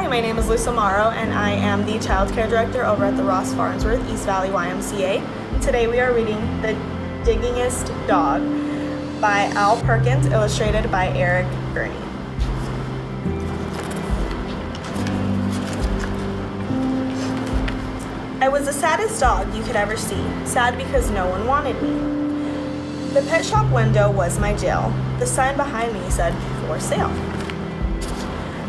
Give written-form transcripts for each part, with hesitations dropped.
Hi, my name is Lisa Morrow, and I am the Child Care Director over at the Ross Farnsworth East Valley YMCA. Today we are reading The Diggingest Dog by Al Perkins, illustrated by Eric Gurney. I was the saddest dog you could ever see, sad because no one wanted me. The pet shop window was my jail. The sign behind me said, "For sale."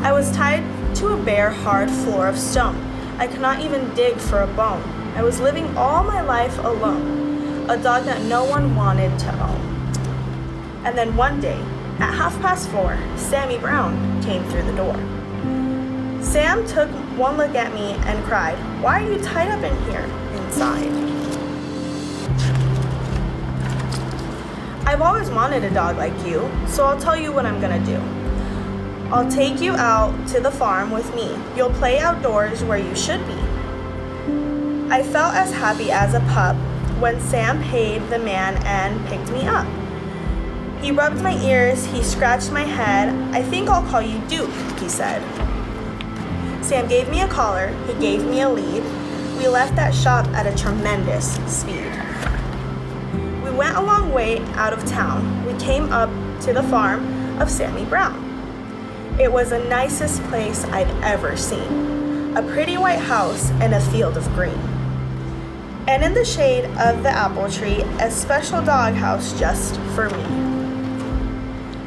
I was tied to a bare, hard floor of stone. I could not even dig for a bone. I was living all my life alone, a dog that no one wanted to own. And then one day, at 4:30, Sammy Brown came through the door. Sam took one look at me and cried, "Why are you tied up in here, inside?" I've always wanted a dog like you, so I'll tell you what I'm gonna do. I'll take you out to the farm with me. You'll play outdoors where you should be. I felt as happy as a pup when Sam paid the man and picked me up. He rubbed my ears, he scratched my head. "I think I'll call you Duke," he said. Sam gave me a collar, he gave me a lead. We left that shop at a tremendous speed. We went a long way out of town. We came up to the farm of Sammy Brown. It was the nicest place I'd ever seen. A pretty white house and a field of green. And in the shade of the apple tree, a special dog house just for me.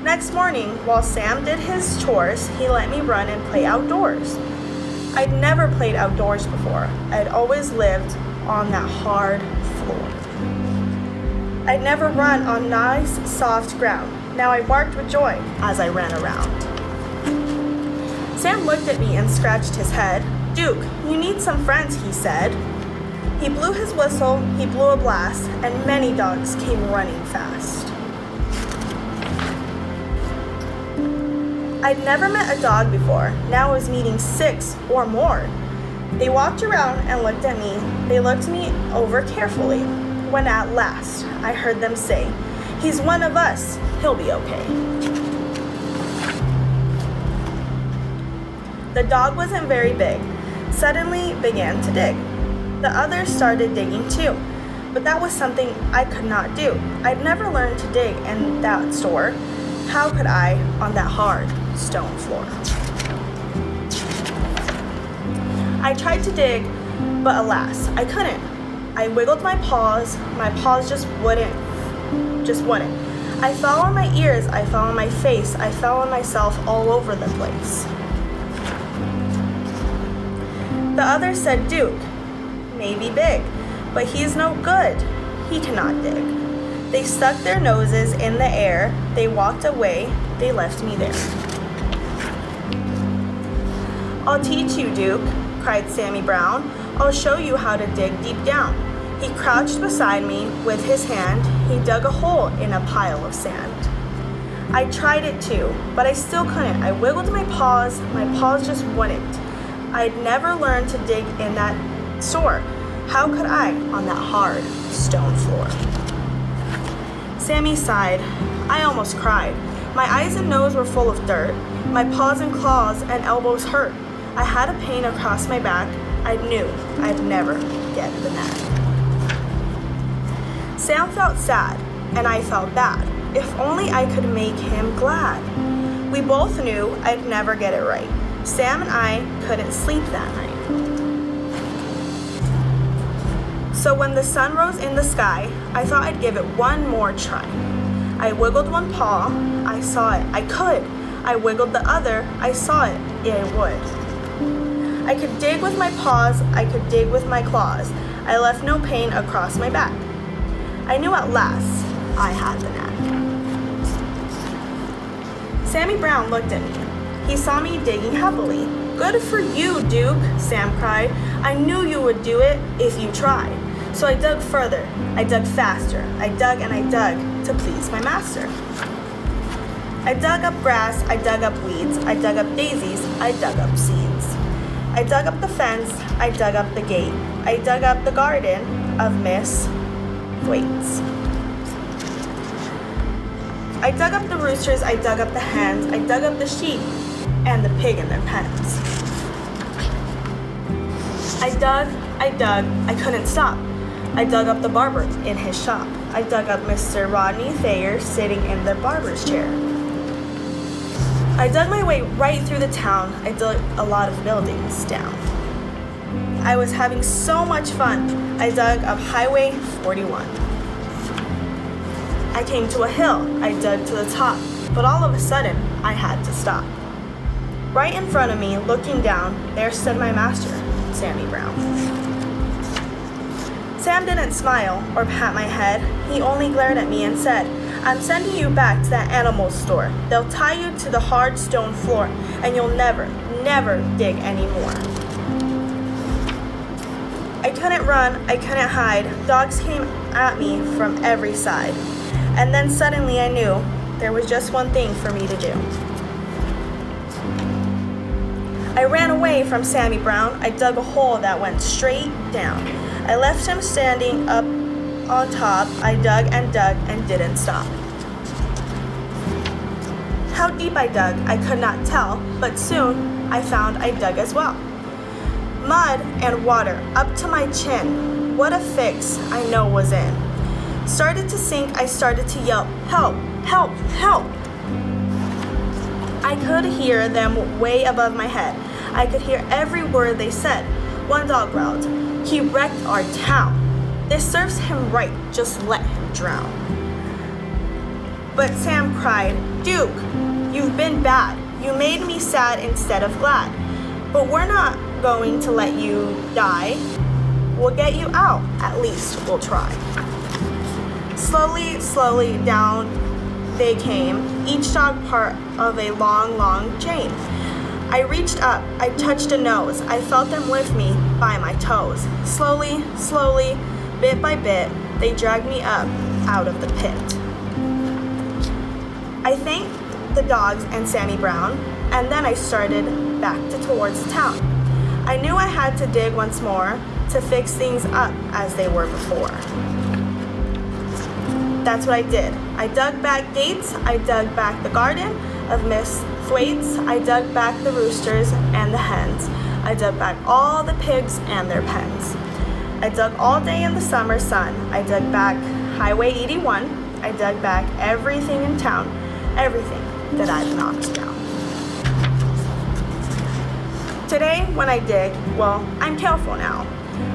Next morning, while Sam did his chores, he let me run and play outdoors. I'd never played outdoors before. I'd always lived on that hard floor. I'd never run on nice, soft ground. Now I barked with joy as I ran around. Sam looked at me and scratched his head. "Duke, you need some friends," he said. He blew his whistle, he blew a blast, and many dogs came running fast. I'd never met a dog before. Now I was meeting 6 or more. They walked around and looked at me. They looked me over carefully. When at last I heard them say, "He's one of us, he'll be okay." The dog wasn't very big, suddenly began to dig. The others started digging too, but that was something I could not do. I'd never learned to dig in that store. How could I on that hard stone floor? I tried to dig, but alas, I couldn't. I wiggled my paws just wouldn't. I fell on my ears, I fell on my face, I fell on myself all over the place. The others said, "Duke may be big, but he's no good. He cannot dig." They stuck their noses in the air. They walked away. They left me there. "I'll teach you, Duke," cried Sammy Brown. "I'll show you how to dig deep down." He crouched beside me with his hand. He dug a hole in a pile of sand. I tried it too, but I still couldn't. I wiggled my paws just wouldn't. I'd never learned to dig in that store. How could I on that hard stone floor? Sammy sighed. I almost cried. My eyes and nose were full of dirt. My paws and claws and elbows hurt. I had a pain across my back. I knew I'd never get the knack. Sam felt sad, and I felt bad. If only I could make him glad. We both knew I'd never get it right. Sam and I couldn't sleep that night. So when the sun rose in the sky, I thought I'd give it one more try. I wiggled one paw, I saw it, I could. I wiggled the other, I saw it, I would. I could dig with my paws, I could dig with my claws. I left no pain across my back. I knew at last I had the knack. Sammy Brown looked at me. He saw me digging happily. "Good for you, Duke," Sam cried. "I knew you would do it if you tried." So I dug further, I dug faster. I dug and I dug to please my master. I dug up grass, I dug up weeds, I dug up daisies, I dug up seeds. I dug up the fence, I dug up the gate. I dug up the garden of Miss Thwaites. I dug up the roosters, I dug up the hens, I dug up the sheep and the pig in their pens. I dug, I couldn't stop. I dug up the barber in his shop. I dug up Mr. Rodney Thayer sitting in the barber's chair. I dug my way right through the town. I dug a lot of buildings down. I was having so much fun. I dug up Highway 41. I came to a hill. I dug to the top, but all of a sudden, I had to stop. Right in front of me, looking down, there stood my master, Sammy Brown. Sam didn't smile or pat my head. He only glared at me and said, "I'm sending you back to that animal store. They'll tie you to the hard stone floor, and you'll never, never dig anymore." I couldn't run, I couldn't hide. Dogs came at me from every side. And then suddenly I knew there was just one thing for me to do. I ran away from Sammy Brown. I dug a hole that went straight down. I left him standing up on top. I dug and didn't stop. How deep I dug, I could not tell, but soon I found I dug as well. Mud and water up to my chin. What a fix I know was in. Started to sink, I started to yelp, "Help, help, help!" I could hear them way above my head. I could hear every word they said. One dog growled, "He wrecked our town. This serves him right, just let him drown." But Sam cried, "Duke, you've been bad. You made me sad instead of glad. But we're not going to let you die. We'll get you out, at least we'll try." Slowly, slowly down they came, each dog part of a long, long chain. I reached up, I touched a nose, I felt them lift me by my toes. Slowly, slowly, bit by bit, they dragged me up out of the pit. I thanked the dogs and Sammy Brown, and then I started back towards the town. I knew I had to dig once more to fix things up as they were before. That's what I did. I dug back gates, I dug back the garden of Miss Thwaites, I dug back the roosters and the hens, I dug back all the pigs and their pens. I dug all day in the summer sun, I dug back Highway 81, I dug back everything in town, everything that I've knocked down. Today, when I dig, well, I'm careful now.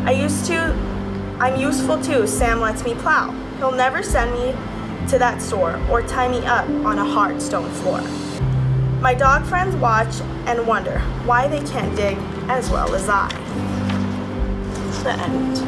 I'm useful too, Sam lets me plow. He'll never send me to that store or tie me up on a hard stone floor. My dog friends watch and wonder why they can't dig as well as I. The end.